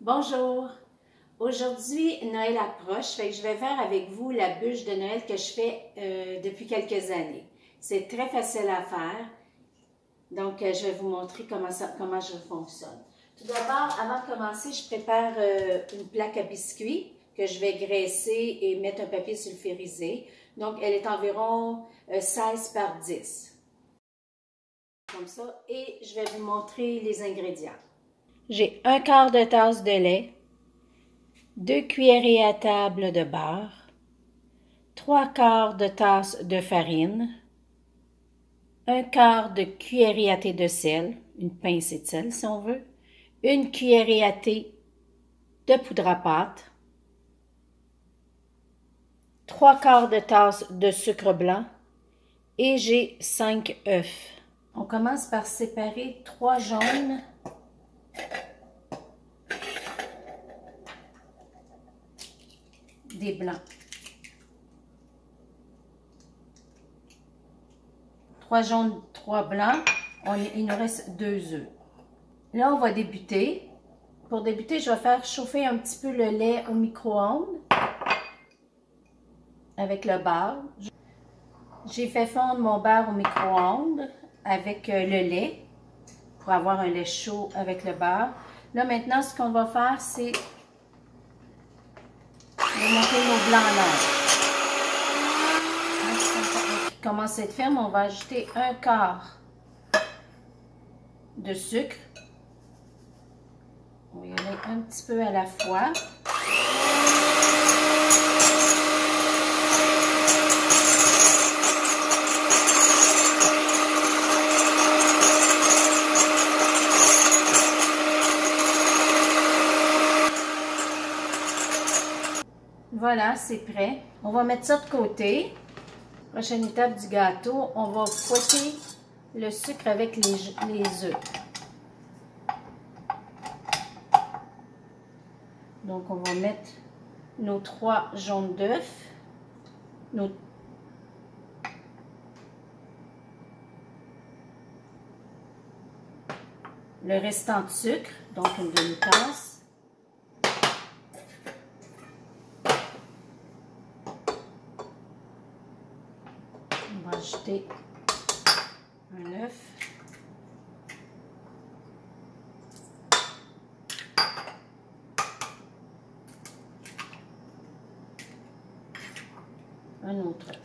Bonjour! Aujourd'hui, Noël approche, fait que je vais faire avec vous la bûche de Noël que je fais depuis quelques années. C'est très facile à faire, donc je vais vous montrer comment je fonctionne. Tout d'abord, avant de commencer, je prépare une plaque à biscuits que je vais graisser et mettre un papier sulfurisé. Donc, elle est environ 16 par 10. Comme ça, et je vais vous montrer les ingrédients. J'ai un quart de tasse de lait, 2 cuillerées à table de beurre, 3 quarts de tasse de farine, 1 quart de cuillerée à thé de sel, une pincée de sel si on veut, 1 cuillerée à thé de poudre à pâte, 3 quarts de tasse de sucre blanc et j'ai 5 œufs. On commence par séparer 3 jaunes des blancs. 3 jaunes, 3 blancs, il nous reste 2 œufs. Là, on va débuter. Pour débuter, je vais faire chauffer un petit peu le lait au micro-ondes avec le beurre. J'ai fait fondre mon beurre au micro-ondes avec le lait pour avoir un lait chaud avec le beurre. Là, maintenant, ce qu'on va faire, c'est monter nos blancs là. Qui commence à être ferme, on va ajouter 1 quart de sucre. On va y aller un petit peu à la fois. Voilà, c'est prêt. On va mettre ça de côté. Prochaine étape du gâteau, on va fouetter le sucre avec les œufs. Donc, on va mettre nos 3 jaunes d'œufs, le restant de sucre, donc une demi-tasse. On va ajouter un œuf. Un autre œuf.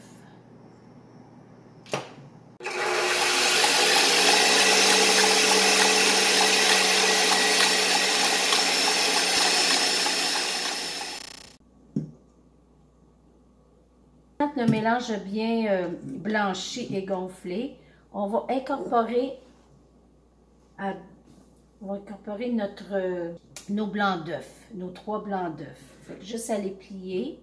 Quand le mélange bien blanchi et gonflé, on va incorporer nos blancs d'œufs, nos 3 blancs d'œufs. Juste à les plier.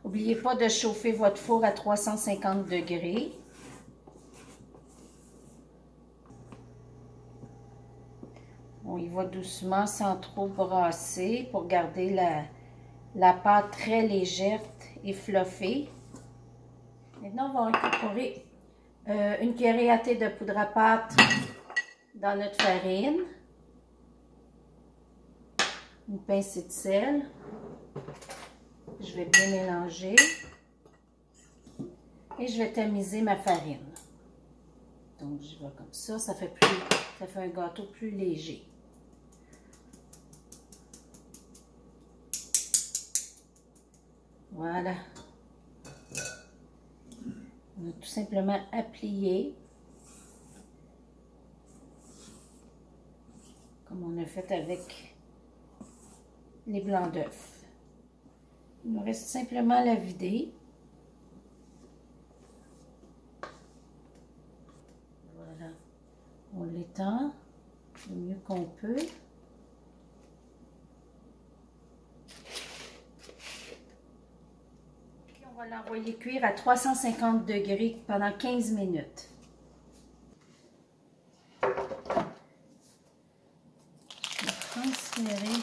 N'oubliez pas de chauffer votre four à 350 degrés. On y va doucement sans trop brasser pour garder la pâte très légère et fluffée. Maintenant, on va incorporer une cuillerée à thé de poudre à pâte dans notre farine. Une pincée de sel. Je vais bien mélanger. Et je vais tamiser ma farine. Donc, je vais comme ça. Ça fait un gâteau plus léger. Voilà. On a tout simplement à plier. Comme on a fait avec les blancs d'œufs. Il nous reste simplement à la vider. Voilà. On l'étend le mieux qu'on peut. Puis on va l'envoyer cuire à 350 degrés pendant 15 minutes. Je vais transférer.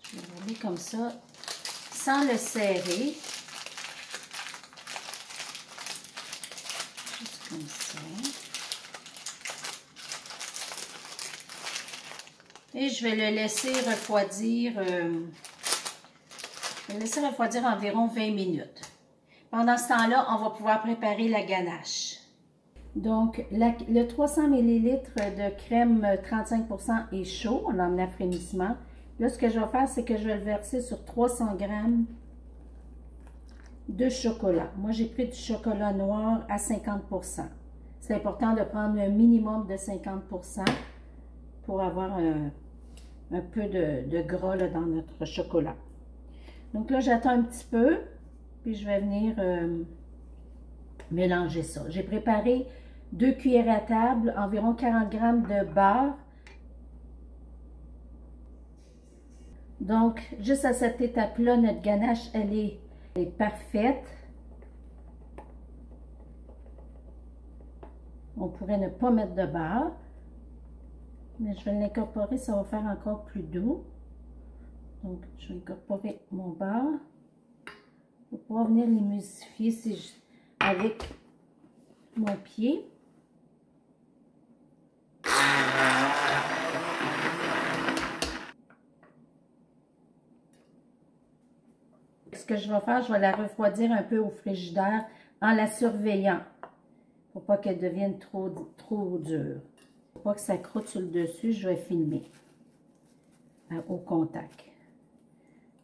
Je vais rouler comme ça, sans le serrer. Comme ça. Et je vais le laisser refroidir, environ 20 minutes. Pendant ce temps-là, on va pouvoir préparer la ganache. Donc, le 300 ml de crème 35% est chaud, on l'a emmené à frémissement. Là, ce que je vais faire, c'est que je vais le verser sur 300 g de chocolat. Moi, j'ai pris du chocolat noir à 50%. C'est important de prendre un minimum de 50% pour avoir un peu de gras là, dans notre chocolat. Donc là, j'attends un petit peu, puis je vais venir mélanger ça. J'ai préparé 2 cuillères à table, environ 40 g de beurre. Donc, juste à cette étape-là, notre ganache, elle est parfaite. On pourrait ne pas mettre de beurre, mais je vais l'incorporer, ça va faire encore plus doux. Donc, je vais incorporer mon beurre pour pouvoir venir l'émulsifier avec mon pied. Ce que je vais faire, je vais la refroidir un peu au frigidaire en la surveillant pour pas qu'elle devienne trop dure. Pour pas que ça croûte sur le dessus, je vais filmer au contact.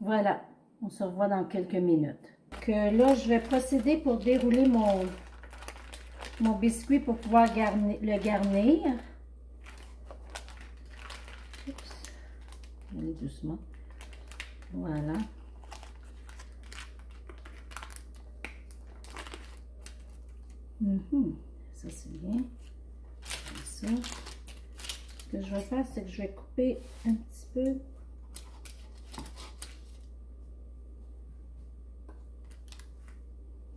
Voilà, on se revoit dans quelques minutes. Là, je vais procéder pour dérouler mon biscuit pour pouvoir le garnir. Oups. Allez doucement. Voilà. Ça, c'est bien. Comme ça. Ce que je vais faire, c'est que je vais couper un petit peu.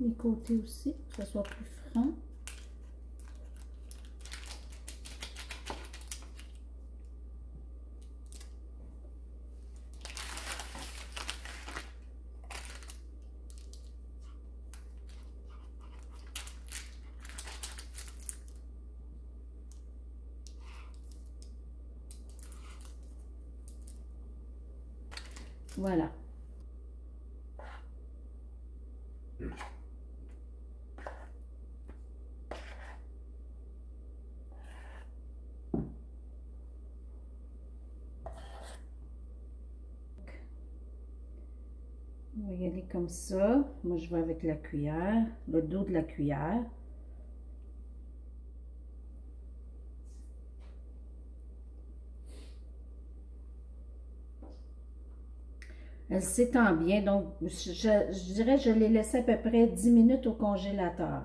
Les côtés aussi, que ça soit plus franc. Voilà. On va y aller comme ça. Moi, je vais avec la cuillère, le dos de la cuillère. Elle s'étend bien, donc je dirais que je l'ai laissé à peu près 10 minutes au congélateur.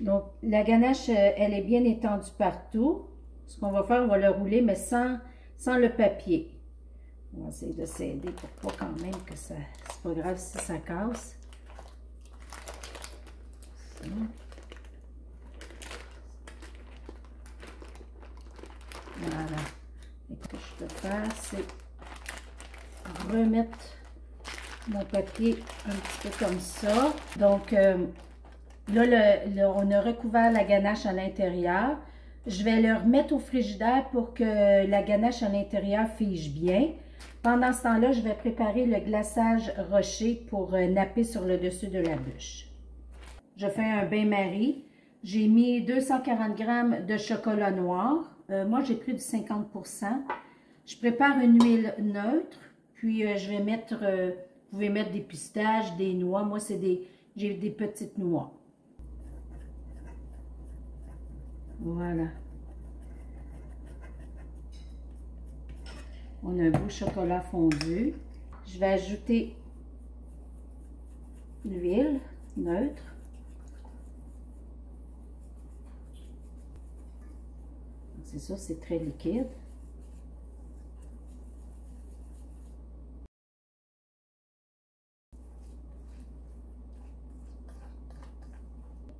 Donc, la ganache, elle est bien étendue partout. Ce qu'on va faire, on va le rouler, mais sans le papier. On va essayer de s'aider pour pas quand même que ça... C'est pas grave si ça casse. Ça. Voilà. Et ce que je peux faire, c'est remettre mon papier un petit peu comme ça. Donc, là, on a recouvert la ganache à l'intérieur. Je vais le remettre au frigidaire pour que la ganache à l'intérieur fige bien. Pendant ce temps-là, je vais préparer le glaçage rocher pour napper sur le dessus de la bûche. Je fais un bain-marie. J'ai mis 240 g de chocolat noir. Moi, j'ai pris du 50%. Je prépare une huile neutre. Puis, je vais mettre, vous pouvez mettre des pistaches, des noix. Moi, j'ai des petites noix. Voilà. On a un beau chocolat fondu. Je vais ajouter l'huile neutre. C'est ça, c'est très liquide.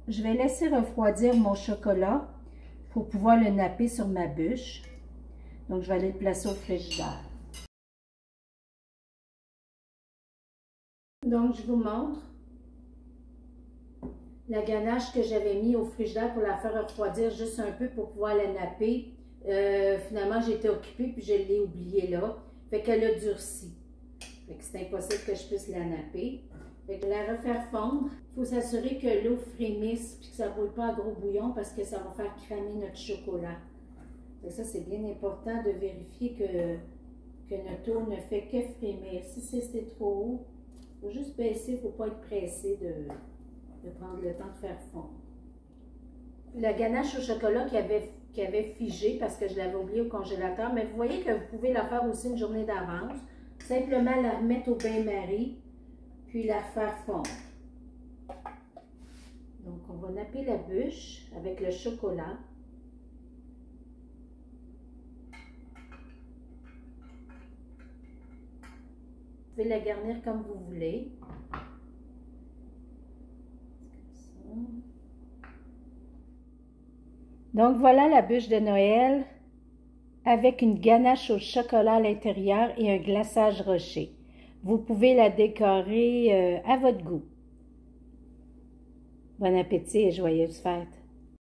Je vais laisser refroidir mon chocolat pour pouvoir le napper sur ma bûche. Donc, je vais aller le placer au frigidaire. Donc, je vous montre. la ganache que j'avais mis au frigidaire pour la faire refroidir juste un peu pour pouvoir la napper. Finalement, j'ai été occupée puis je l'ai oubliée là. Fait qu'elle a durci. Fait que c'est impossible que je puisse la napper. Fait que la refaire fondre. Il faut s'assurer que l'eau frémisse puis que ça ne brûle pas à gros bouillon parce que ça va faire cramer notre chocolat. Et ça, c'est bien important de vérifier que notre eau ne fait que frémir. Si c'est trop haut, il faut juste baisser, il ne faut pas être pressé de prendre le temps de faire fondre. La ganache au chocolat qui avait figé parce que je l'avais oublié au congélateur, mais vous voyez que vous pouvez la faire aussi une journée d'avance. Simplement la remettre au bain-marie, puis la faire fondre. Donc, on va napper la bûche avec le chocolat. Vous pouvez la garnir comme vous voulez. Donc voilà la bûche de Noël avec une ganache au chocolat à l'intérieur et un glaçage rocher. Vous pouvez la décorer à votre goût. Bon appétit et joyeuses fêtes!